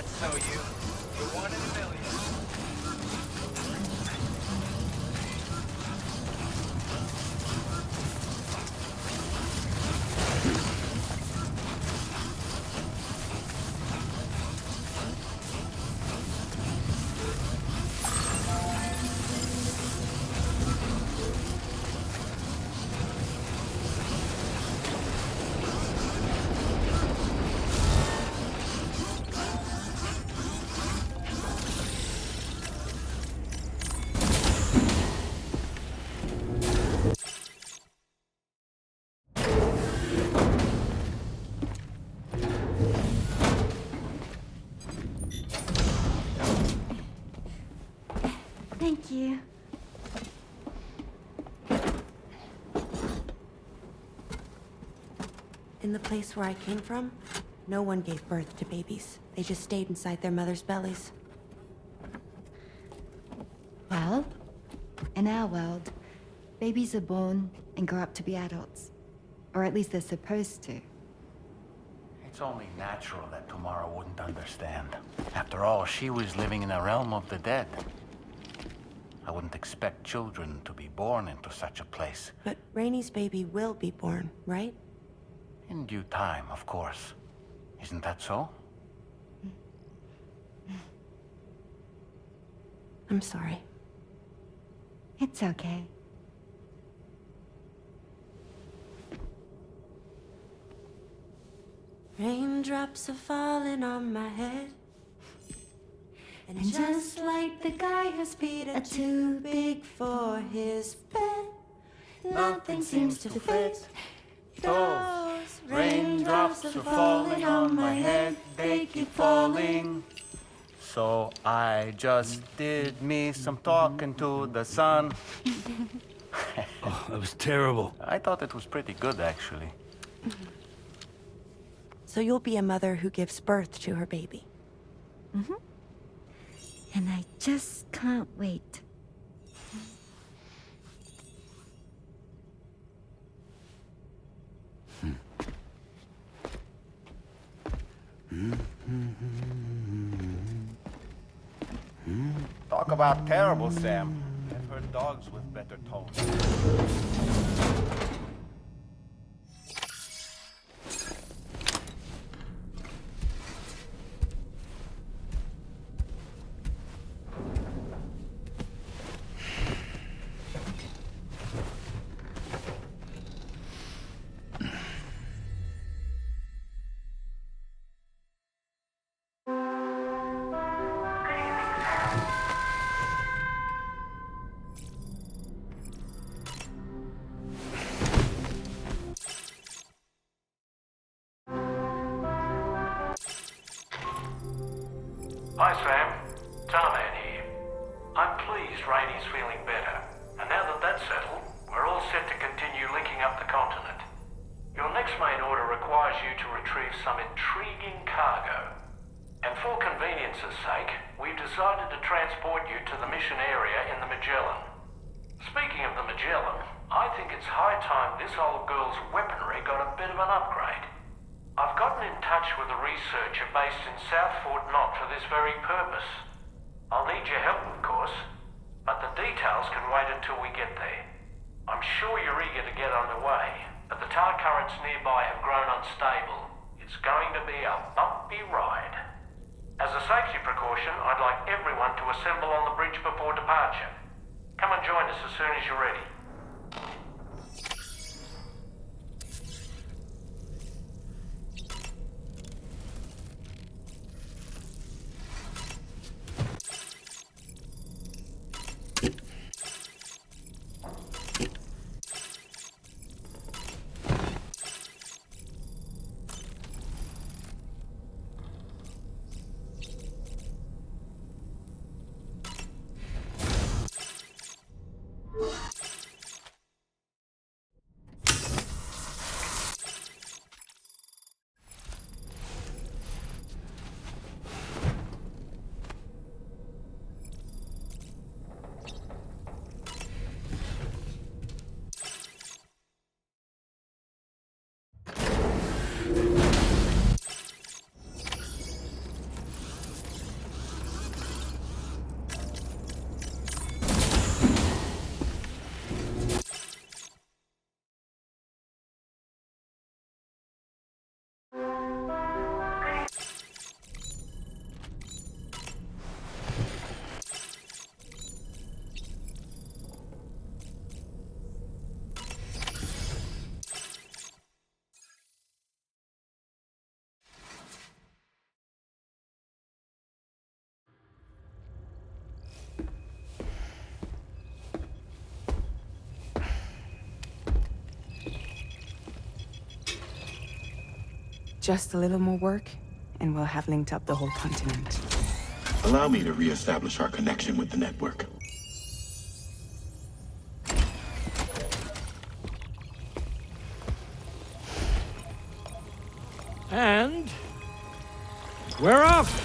That's so you. You're one in a million. Thank you. In the place where I came from, no one gave birth to babies. They just stayed inside their mother's bellies. Well, in our world, babies are born and grow up to be adults. Or at least they're supposed to. It's only natural that Tamara wouldn't understand. After all, she was living in a realm of the dead. I wouldn't expect children to be born into such a place. But Rainey's baby will be born, right? In due time, of course. Isn't that so? I'm sorry. It's okay. Raindrops are falling on my head. And just like the guy whose feet are too big for his bed, nothing seems to fit. Those raindrops are falling on my head, they keep falling. So I just did me some talking to the sun. Oh, that was terrible. I thought it was pretty good, actually. So you'll be a mother who gives birth to her baby. Mm-hmm. And I just can't wait. Talk about terrible, Sam. I've heard dogs with better tones. Hi Sam, Tarman here. I'm pleased Rainey's feeling better, and now that that's settled, we're all set to continue linking up the continent. Your next main order requires you to retrieve some intriguing cargo. And for convenience's sake, we've decided to transport you to the mission area in the Magellan. Speaking of the Magellan, I think it's high time this old girl's weaponry got a bit of an upgrade. I've gotten in touch with a researcher based in South Fort Knott for this very purpose. I'll need your help, of course, but the details can wait until we get there. I'm sure you're eager to get underway, but the tar currents nearby have grown unstable. It's going to be a bumpy ride. As a safety precaution, I'd like everyone to assemble on the bridge before departure. Come and join us as soon as you're ready. Just a little more work, and we'll have linked up the whole continent. Allow me to reestablish our connection with the network. And we're off.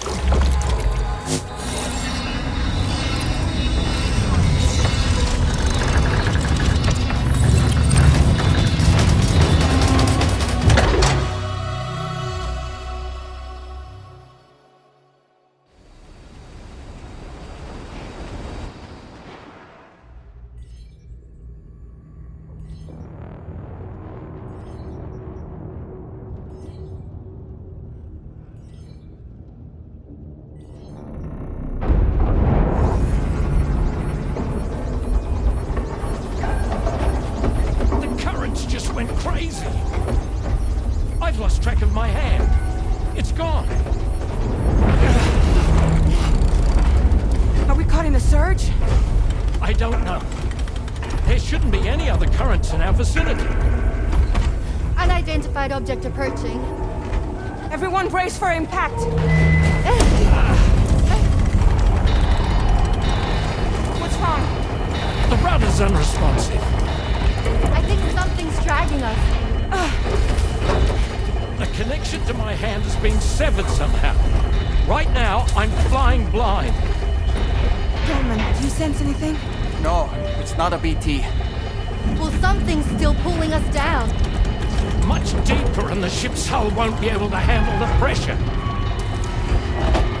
Went crazy. I've lost track of my hand. It's gone. Are we caught in a surge? I don't know. There shouldn't be any other currents in our vicinity. Unidentified object approaching. Everyone brace for impact. What's wrong? The rudder's unresponsive. I think something's dragging us. The connection to my hand has been severed somehow. Right now, I'm flying blind. Dolman, do you sense anything? No, it's not a BT. Well, something's still pulling us down. Much deeper, and the ship's hull won't be able to handle the pressure.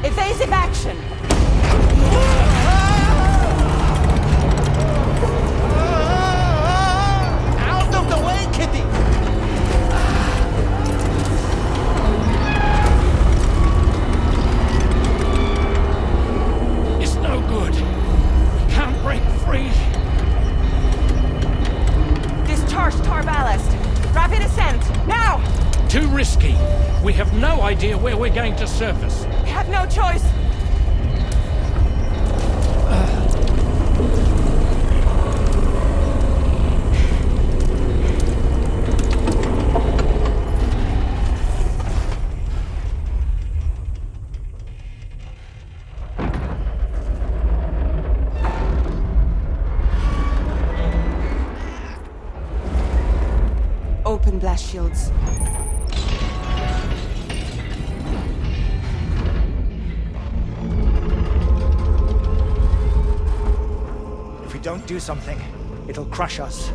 Evasive action! Out of the way, Kitty! It's no good. Can't break free. Discharge tar ballast. Rapid ascent, now! Too risky. We have no idea where we're going to surface. We have no choice. Open blast shields. If we don't do something, it'll crush us.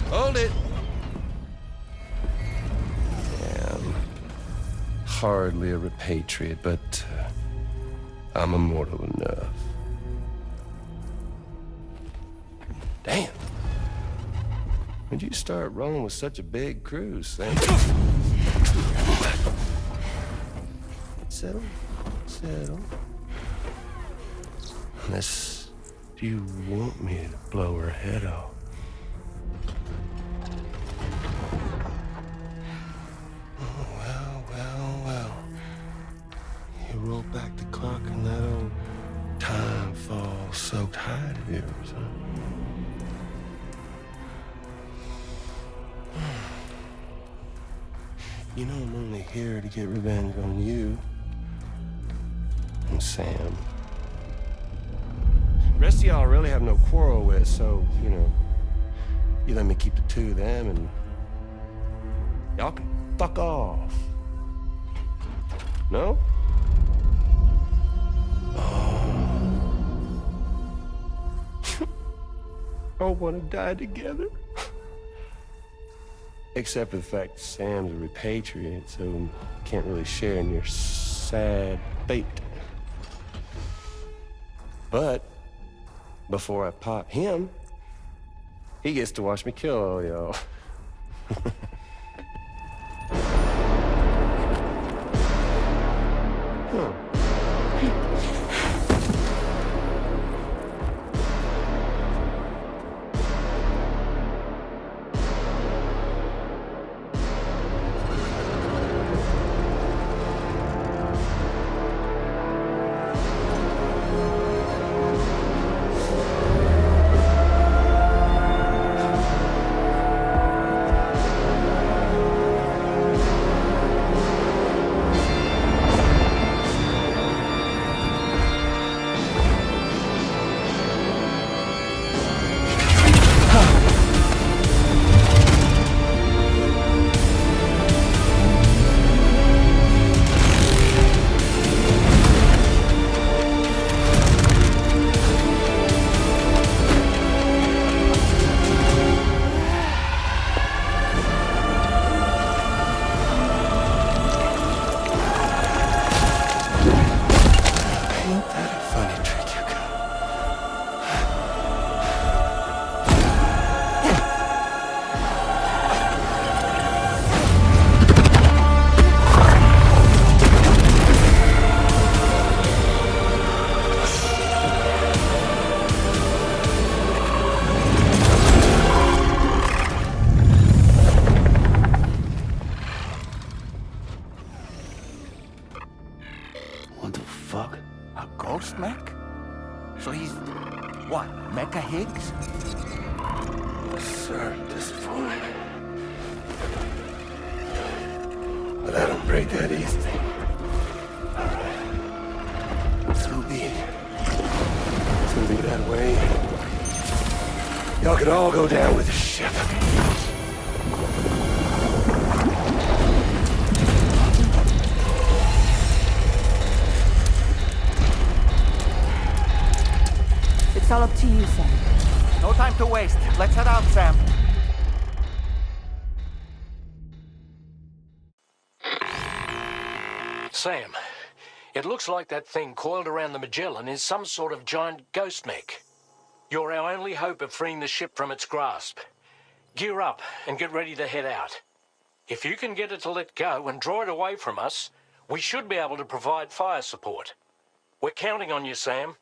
Hold it! Damn. Hardly a repatriate, but I'm immortal enough. Damn. When'd you start rolling with such a big crew, Sam? Settle. Settle. Unless you want me to blow her head off. You roll back the clock in that old time-fall-soaked hide of yours, huh? You know I'm only here to get revenge on you and Sam. The rest of y'all I really have no quarrel with, so, you know, you let me keep the two of them and y'all can fuck off. No? All want to die together. Except for the fact Sam's a repatriate, so can't really share in your sad fate. But before I pop him, he gets to watch me kill all y'all. What the fuck? A ghost mech? So he's... what, Mecha Higgs? Sir, disappointed. But I don't break that easy. So be it. It's gonna be that way. Y'all could all go down with the ship. It's all up to you, Sam. No time to waste. Let's head out, Sam. Sam, it looks like that thing coiled around the Magellan is some sort of giant ghost mech. You're our only hope of freeing the ship from its grasp. Gear up and get ready to head out. If you can get it to let go and draw it away from us, we should be able to provide fire support. We're counting on you, Sam.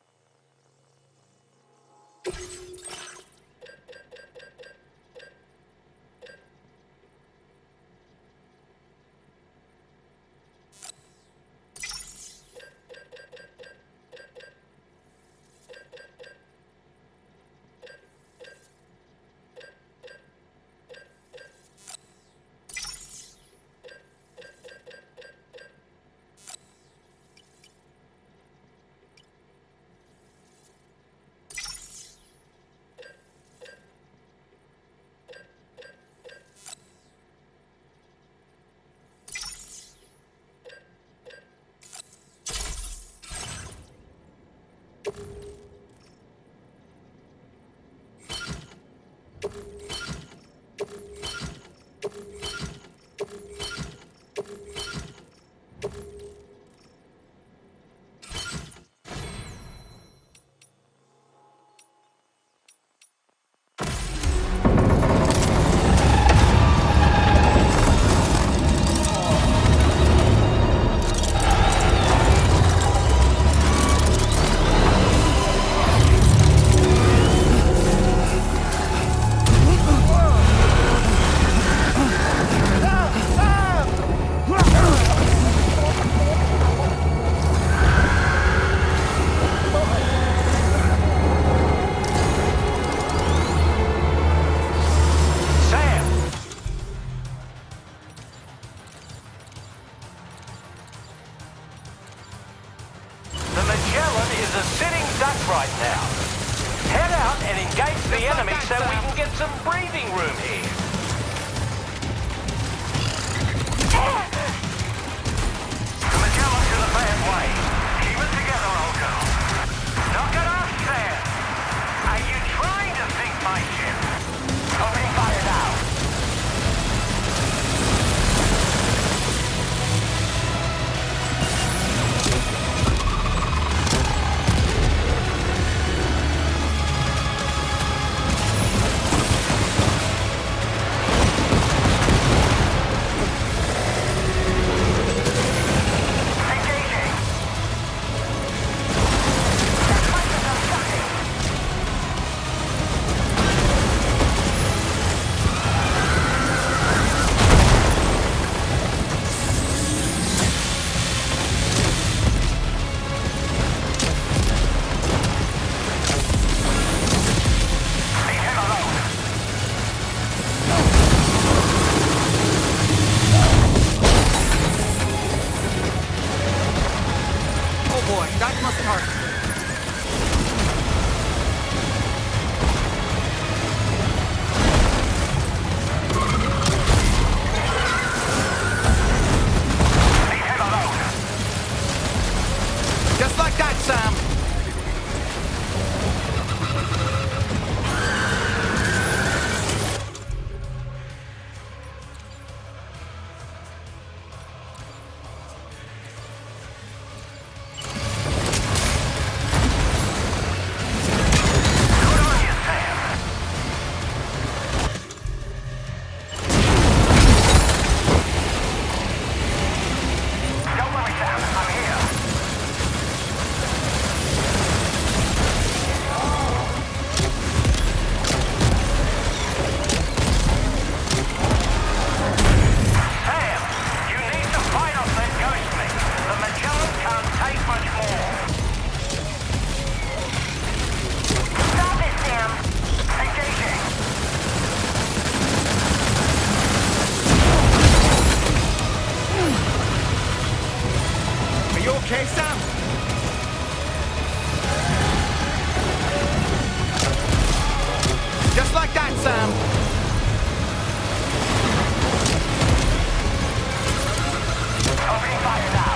Right now. Head out and engage the enemy so we can get some breathing room here. The Magellan's in a bad way. Keep it together, old girl. Knock it off, Sam. Are you trying to sink my ship? Opening fire now. Tar. Just like that, Sam. Don't worry, Sam. I'm here. Sam, you need to fight off that ghost thing. The Magellan can't take much more. Stop it, Sam. Engaging. Are you okay, Sam? Just like that, Sam. Opening fire now.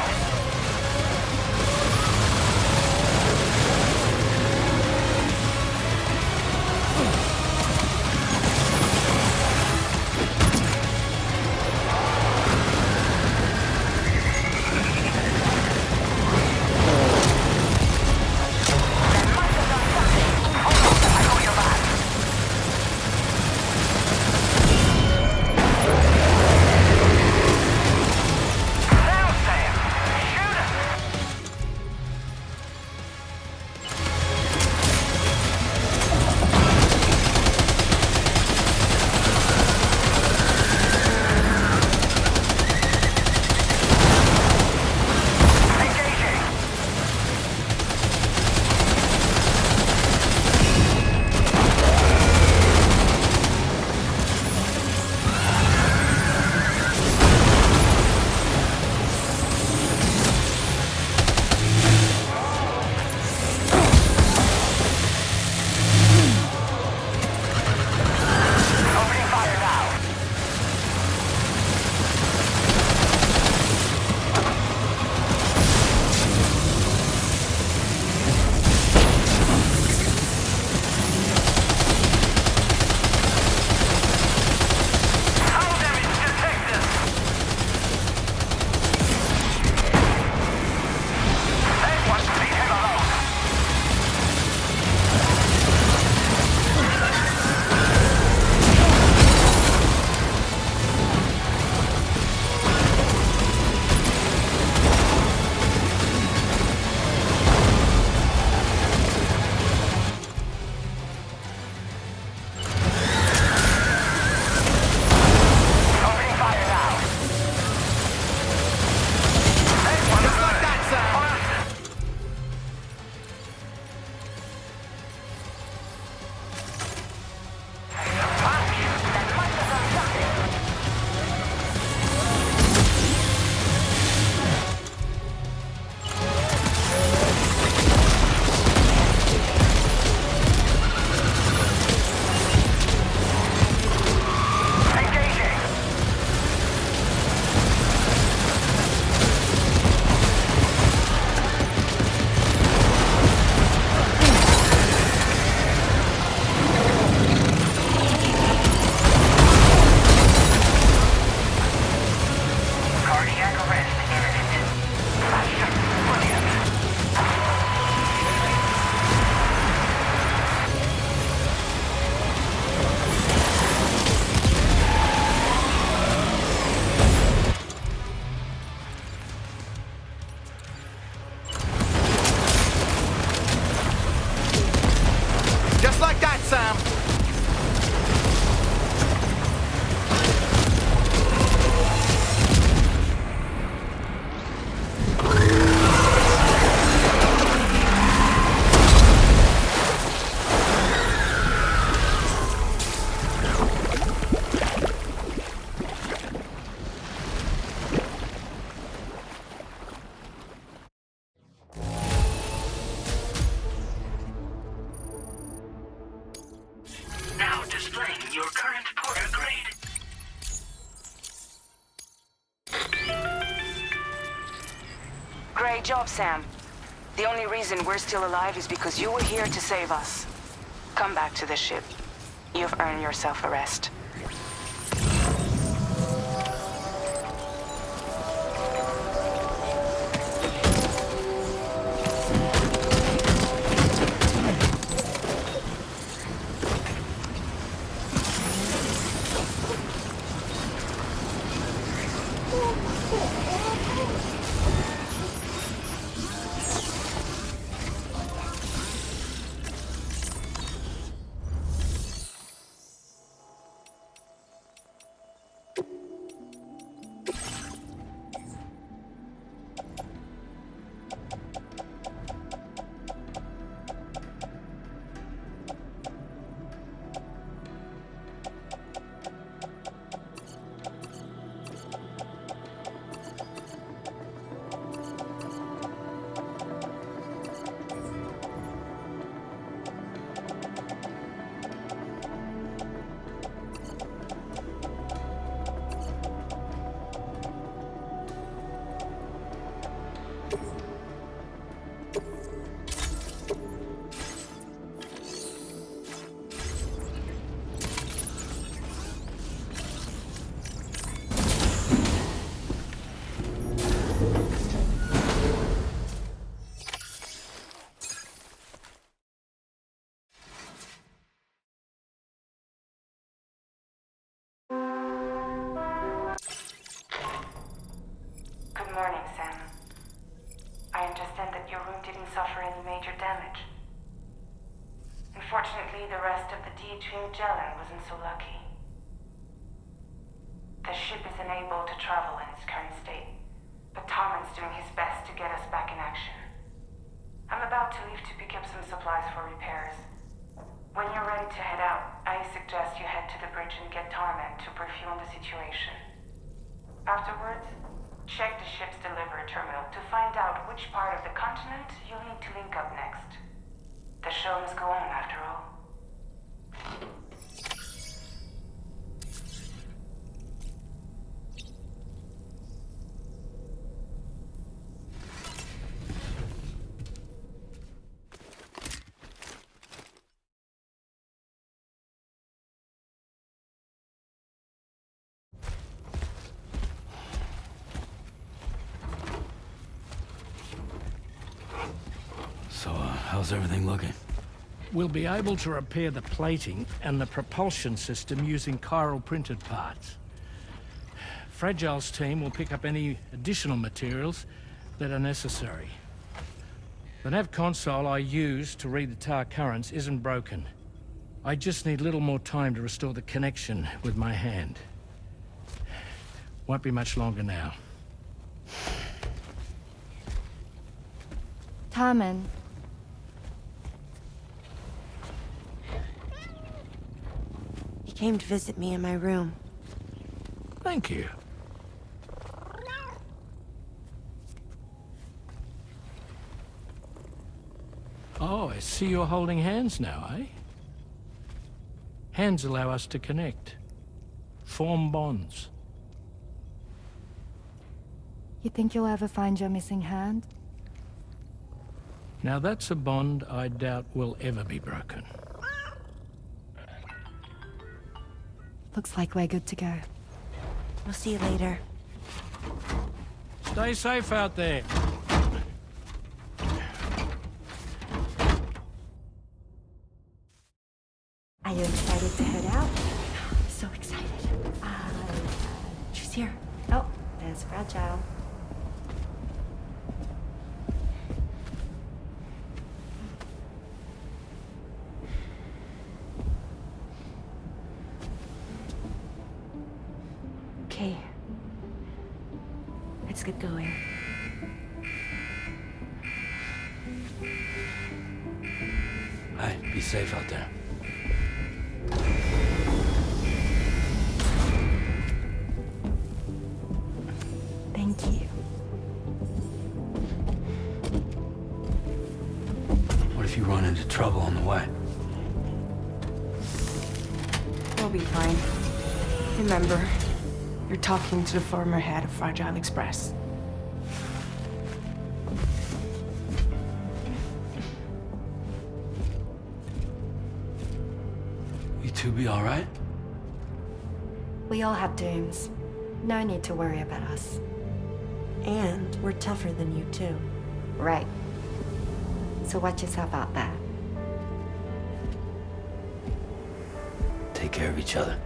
Great job, Sam. The only reason we're still alive is because you were here to save us. Come back to the ship. You've earned yourself a rest. Good morning, Sam. I understand that your room didn't suffer any major damage. Unfortunately, the rest of the DH Magellan wasn't so lucky. The ship is unable to travel in its current state, but Tarman's doing his best to get us back in action. I'm about to leave to pick up some supplies for repairs. When you're ready to head out, I suggest you head to the bridge and get Tarman to brief you on the situation. Afterwards, check the ship's delivery terminal to find out which part of the continent you'll need to link up next. The show must go on, after all. So, how's everything looking? We'll be able to repair the plating and the propulsion system using chiral printed parts. Fragile's team will pick up any additional materials that are necessary. The nav console I use to read the tar currents isn't broken. I just need a little more time to restore the connection with my hand. Won't be much longer now. Tarman. He came to visit me in my room. Thank you. Oh, I see you're holding hands now, eh? Hands allow us to connect, form bonds. You think you'll ever find your missing hand? Now that's a bond I doubt will ever be broken. Looks like we're good to go. We'll see you later. Stay safe out there. Are you excited to head out? So excited. She's here. Oh, there's Fragile. Okay. Let's get going. Hey, be safe out there. Thank you. What if you run into trouble on the way? We'll be fine. Remember, you're talking to the former head of Fragile Express. two be all right? We all have dooms. No need to worry about us. And we're tougher than you, too. Right. So watch yourself out there. Take care of each other.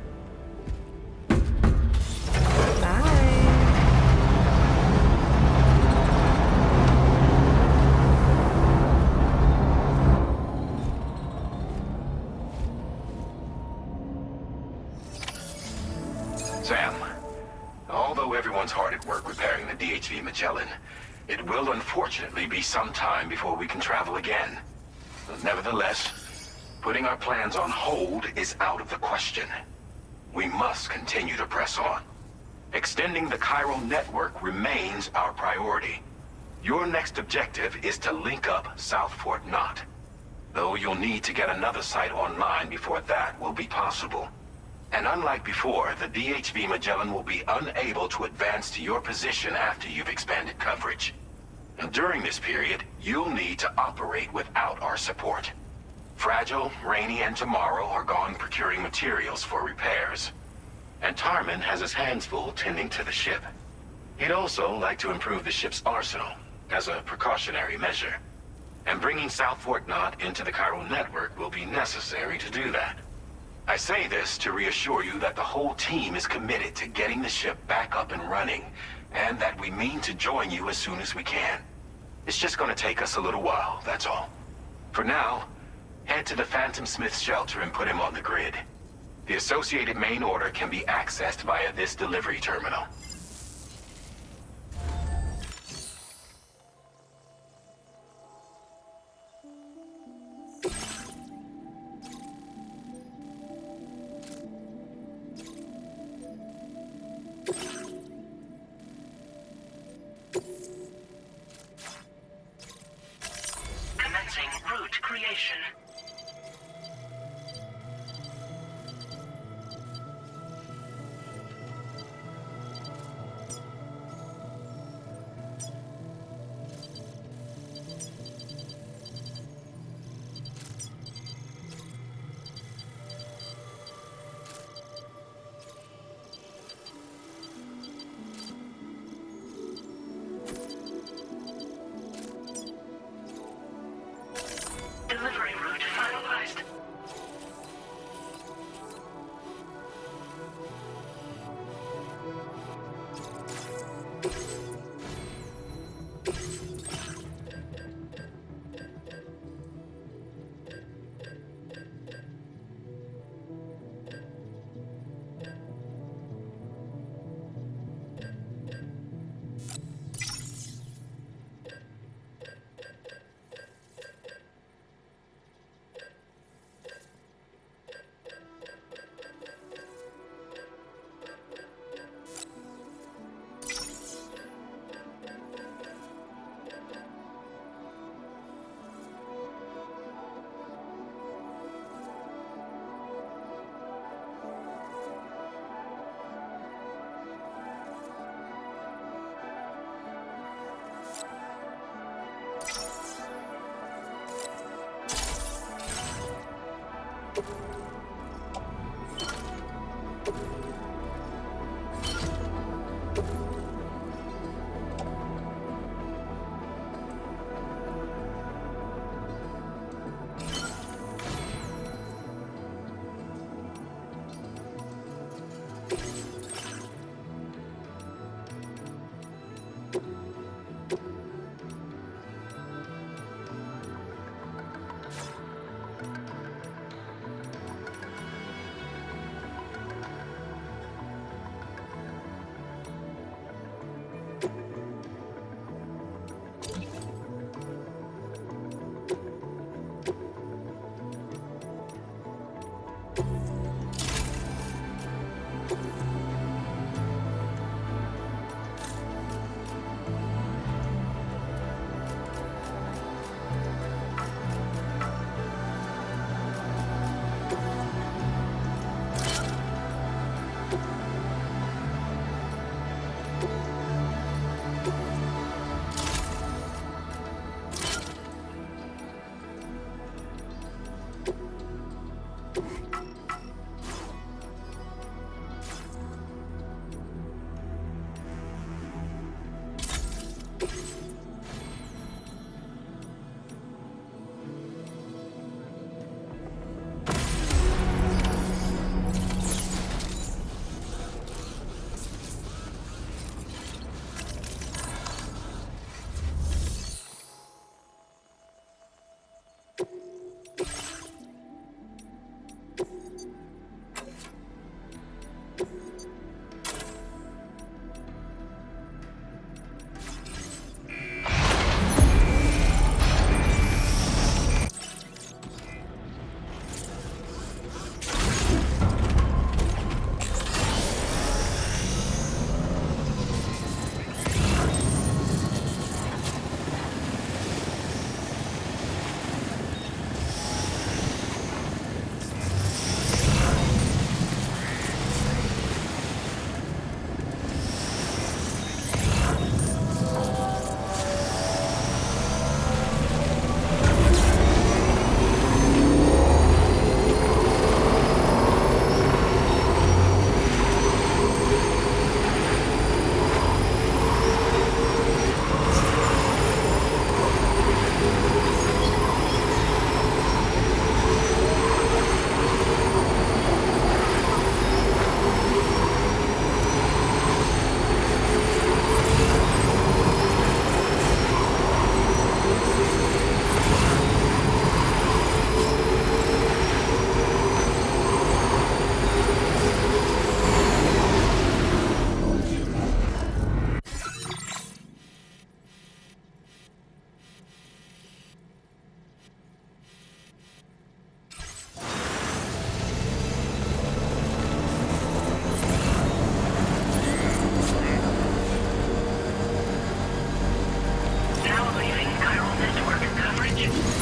Sam, although everyone's hard at work repairing the DHV Magellan, it will unfortunately be some time before we can travel again. Nevertheless, putting our plans on hold is out of the question. We must continue to press on. Extending the chiral network remains our priority. Your next objective is to link up South Fort Knot. Though you'll need to get another site online before that will be possible. And unlike before, the DHV Magellan will be unable to advance to your position after you've expanded coverage. And during this period, you'll need to operate without our support. Fragile, Rainey, and Tomorrow are gone procuring materials for repairs. And Tarman has his hands full tending to the ship. He'd also like to improve the ship's arsenal, as a precautionary measure. And bringing South Fort Knot into the chiral network will be necessary to do that. I say this to reassure you that the whole team is committed to getting the ship back up and running, and that we mean to join you as soon as we can. It's just gonna take us a little while, that's all. For now, head to the Phantom Smith shelter and put him on the grid. The associated main order can be accessed via this delivery terminal. Commencing route creation. Delivery route finalized. damage.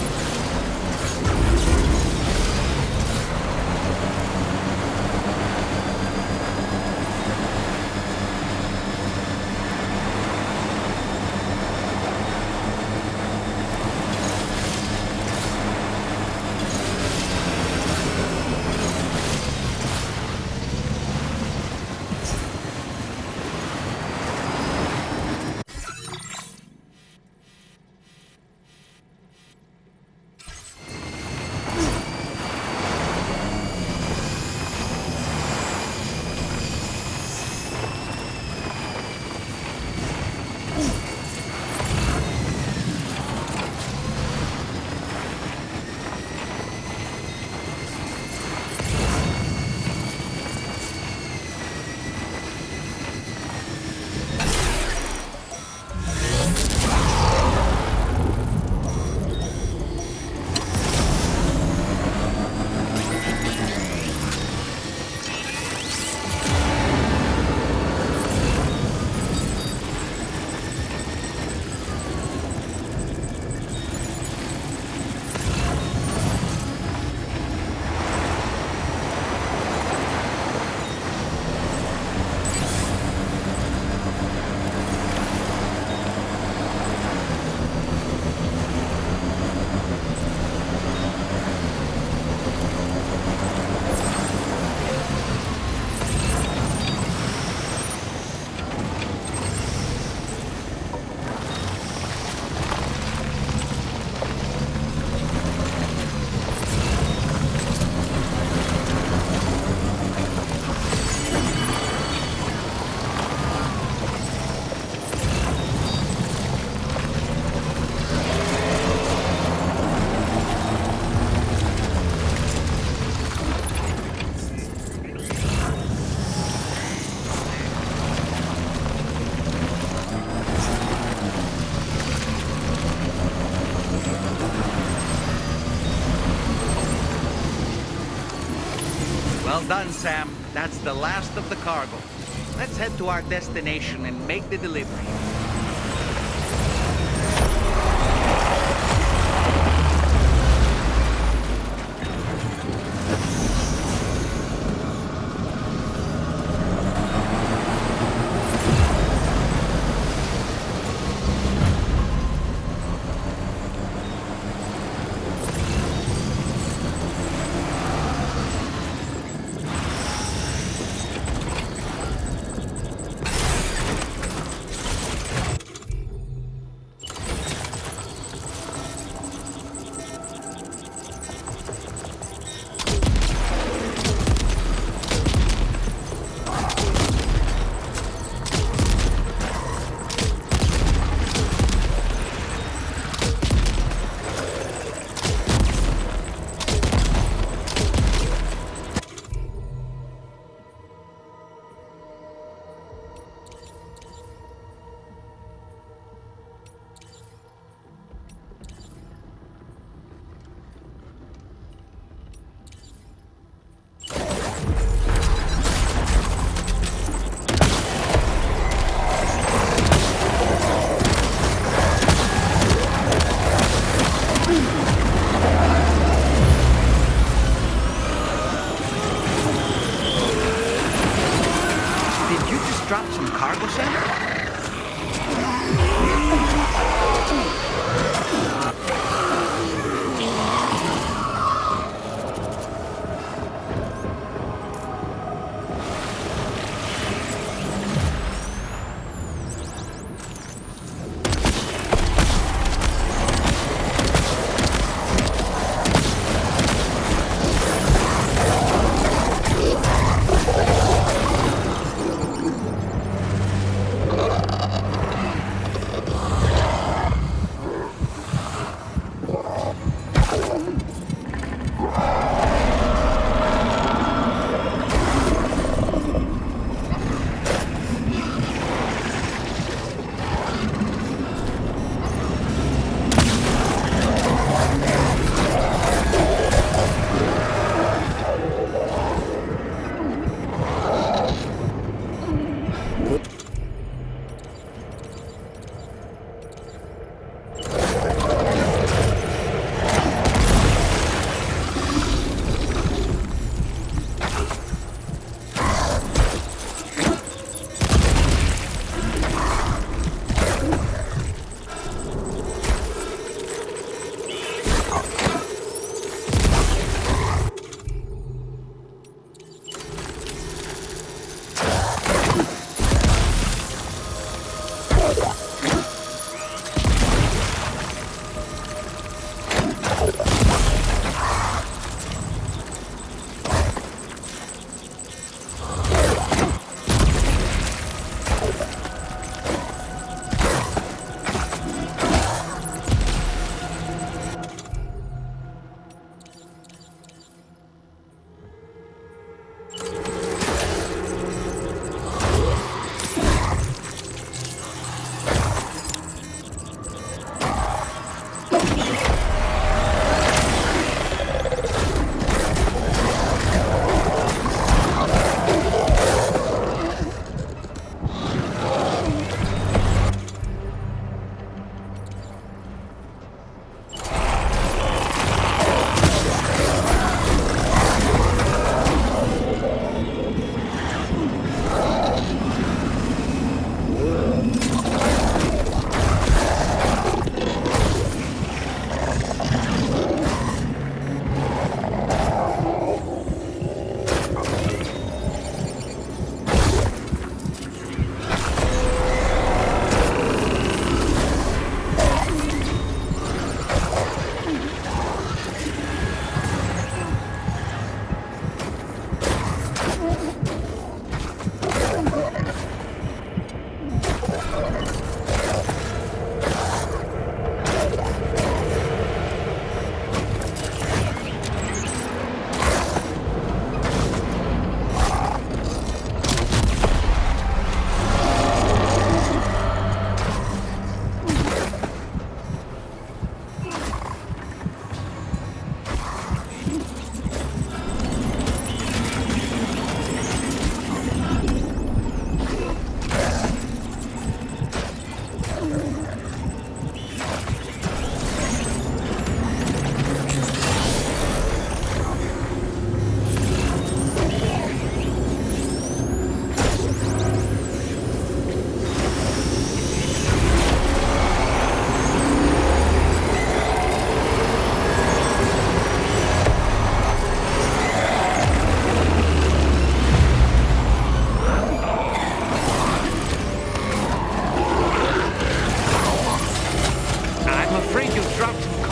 Well done, Sam. That's the last of the cargo. Let's head to our destination and make the delivery.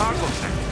cargo sector.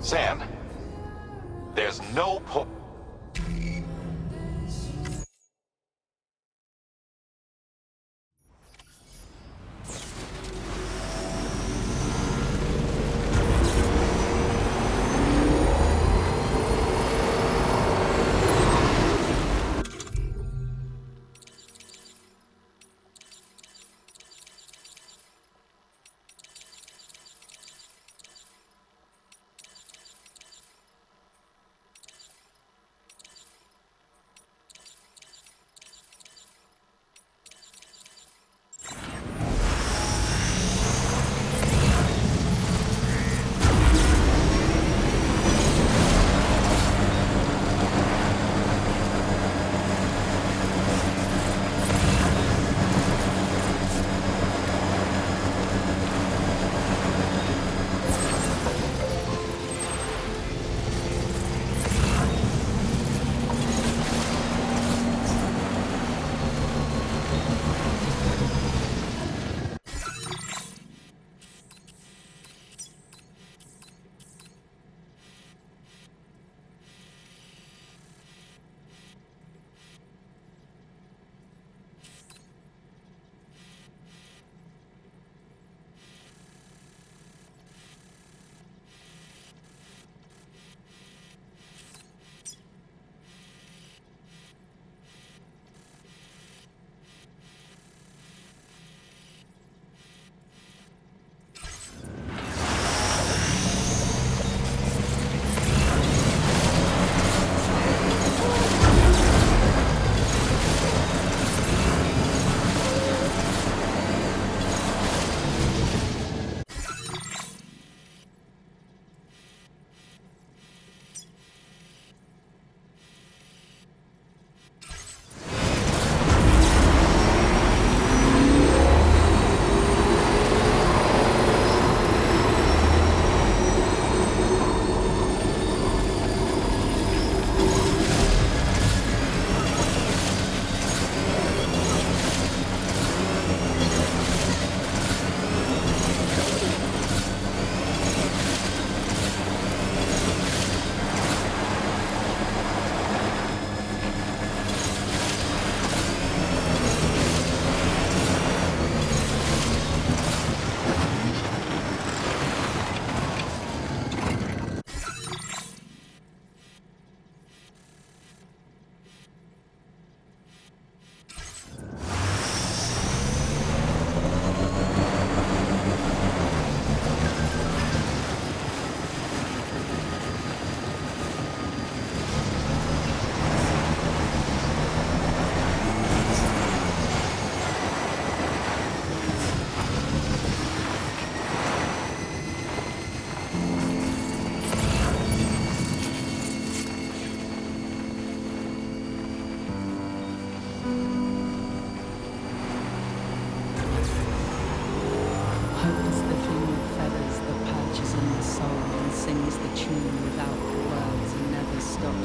Sam, there's no point.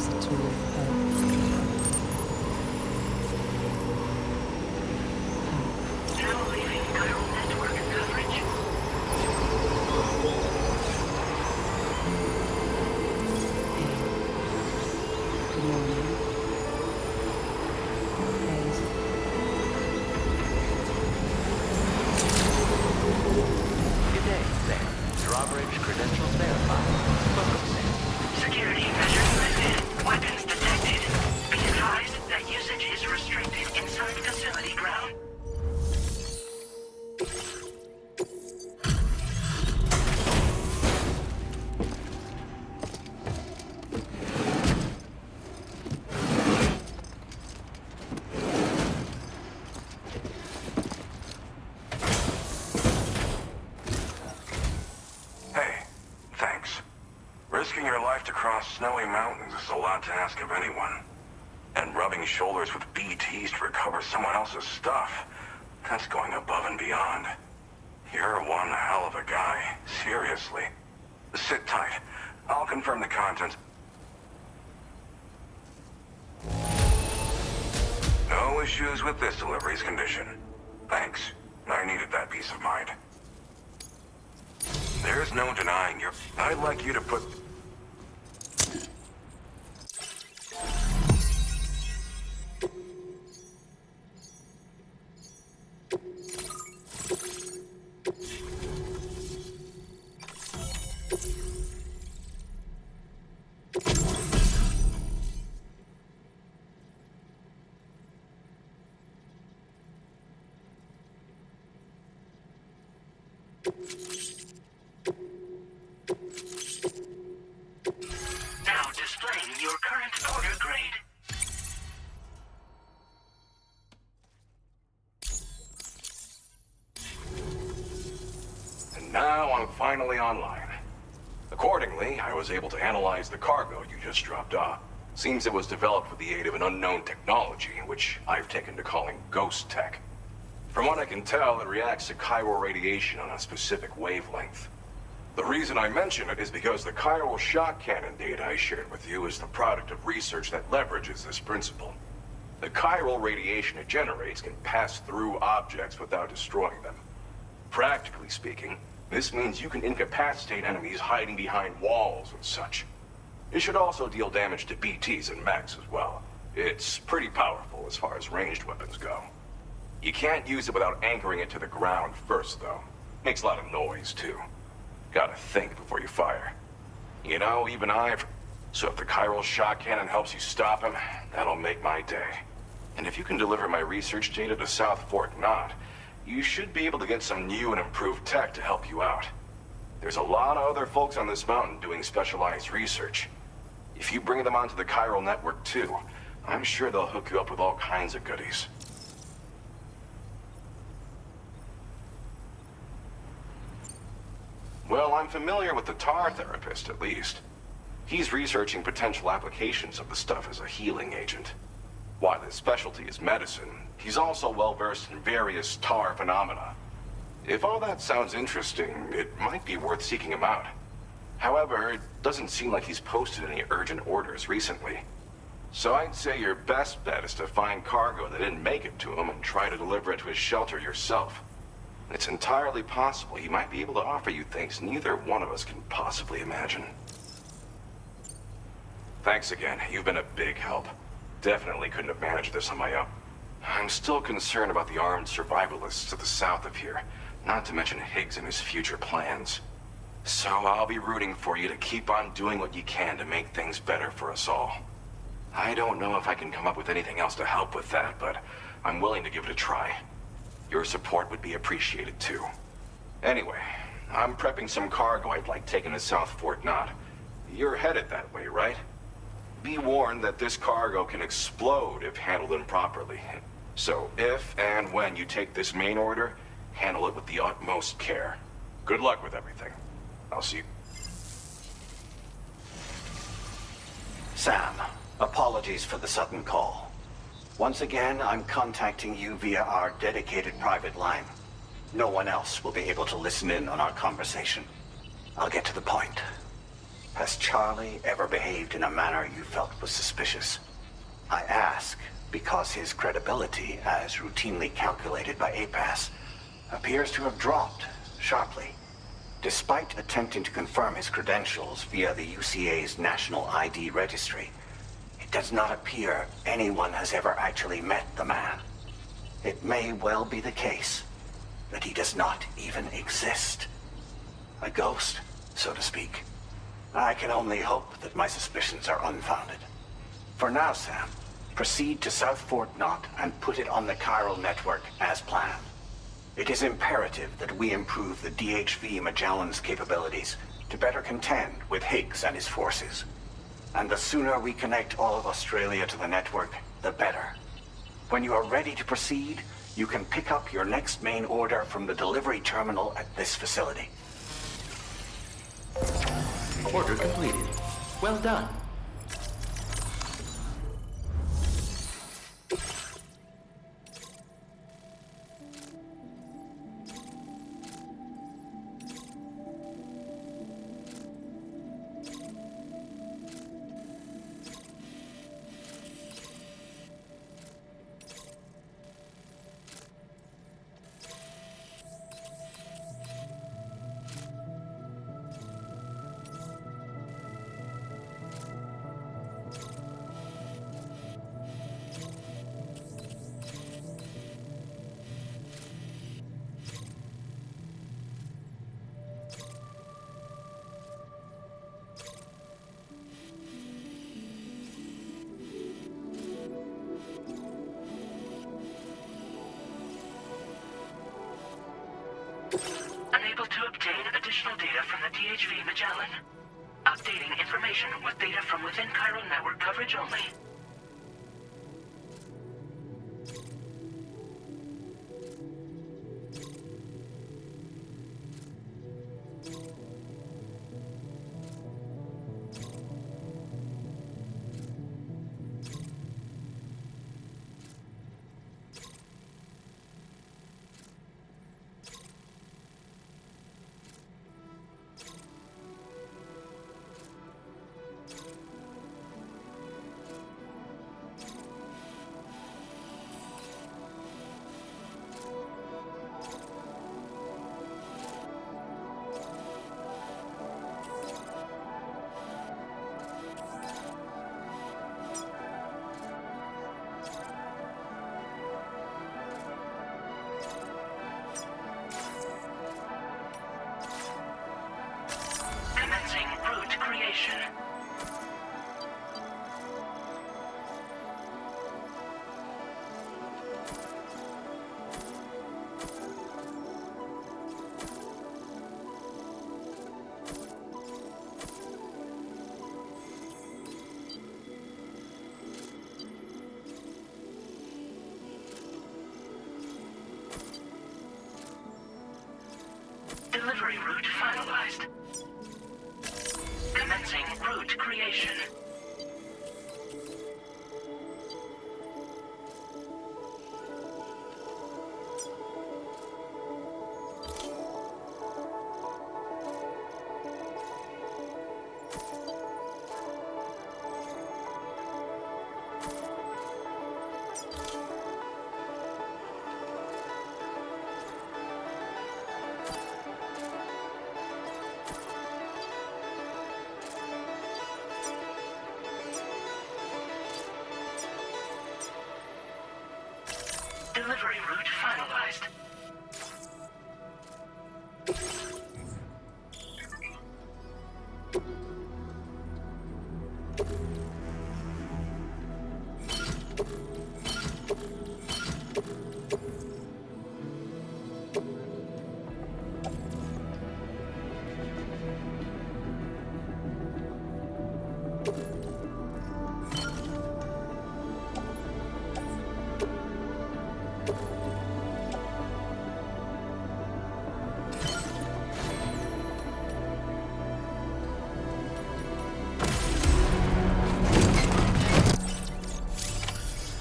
perhaps a tool of hope. Now leaving chiral network coverage. Good morning. Good day, Sam. Drawbridge credentials verified. Welcome, Sam. Security measures lifted. Weapons detected. Be advised that usage is restricted inside facility ground. Hey, thanks. Risking your life to cross snowy mountains is a lot to ask of anyone. And rubbing shoulders with BTs to recover someone else's stuff, that's going above and beyond. You're one hell of a guy, seriously. Sit tight. I'll confirm the contents. No issues with this delivery's condition. Thanks. I needed that peace of mind. There's no denying you. I'd like you to put... Now displaying your current order grade. And now I'm finally online. Accordingly, I was able to analyze the cargo you just dropped off. Seems it was developed with the aid of an unknown technology, which I've taken to calling ghost tech. From what I can tell, it reacts to chiral radiation on a specific wavelength. The reason I mention it is because the chiral shock cannon data I shared with you is the product of research that leverages this principle. The chiral radiation it generates can pass through objects without destroying them. Practically speaking, this means you can incapacitate enemies hiding behind walls and such. It should also deal damage to BTs and mechs as well. It's pretty powerful as far as ranged weapons go. You can't use it without anchoring it to the ground first, though. Makes a lot of noise, too. Gotta think before you fire. You know, even I've... So if the chiral shock cannon helps you stop him, that'll make my day. And if you can deliver my research data to South Fort Knot, you should be able to get some new and improved tech to help you out. There's a lot of other folks on this mountain doing specialized research. If you bring them onto the chiral network too, I'm sure they'll hook you up with all kinds of goodies. Well, I'm familiar with the tar therapist, at least. He's researching potential applications of the stuff as a healing agent. While his specialty is medicine, he's also well-versed in various tar phenomena. If all that sounds interesting, it might be worth seeking him out. However, it doesn't seem like he's posted any urgent orders recently. So I'd say your best bet is to find cargo that didn't make it to him and try to deliver it to his shelter yourself. It's entirely possible he might be able to offer you things neither one of us can possibly imagine. Thanks again. You've been a big help. Definitely couldn't have managed this on my own. I'm still concerned about the armed survivalists to the south of here, not to mention Higgs and his future plans. So I'll be rooting for you to keep on doing what you can to make things better for us all. I don't know if I can come up with anything else to help with that, but I'm willing to give it a try. Your support would be appreciated too. Anyway, I'm prepping some cargo I'd like taken to South Fort Knot. You're headed that way, right? Be warned that this cargo can explode if handled improperly. So if and when you take this main order, handle it with the utmost care. Good luck with everything. I'll see you. Sam, apologies for the sudden call. Once again, I'm contacting you via our dedicated private line. No one else will be able to listen in on our conversation. I'll get to the point. Has Charlie ever behaved in a manner you felt was suspicious? I ask because his credibility, as routinely calculated by APAS, appears to have dropped sharply. Despite attempting to confirm his credentials via the UCA's National ID Registry, it does not appear anyone has ever actually met the man. It may well be the case that he does not even exist. A ghost, so to speak. I can only hope that my suspicions are unfounded. For now, Sam, proceed to South Fort Knot and put it on the chiral network as planned. It is imperative that we improve the DHV Magellan's capabilities to better contend with Higgs and his forces. And the sooner we connect all of Australia to the network, the better. When you are ready to proceed, you can pick up your next main order from the delivery terminal at this facility. Order completed. Well done. Unable to obtain additional data from the DHV Magellan. Updating information with data from within chiral network coverage only. Commencing route creation. Delivery route finalized. Commencing route creation. Delivery route finalized.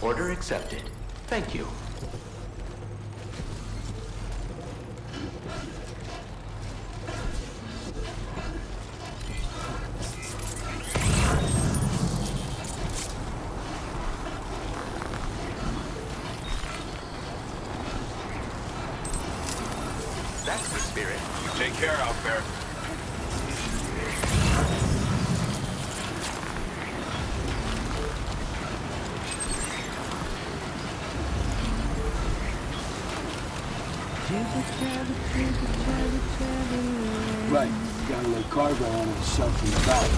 Order accepted. Thank you. Spirit. Take care out there. Right. Got a little cargo on it, shelf in the back.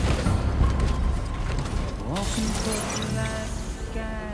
Walking for the life, guy.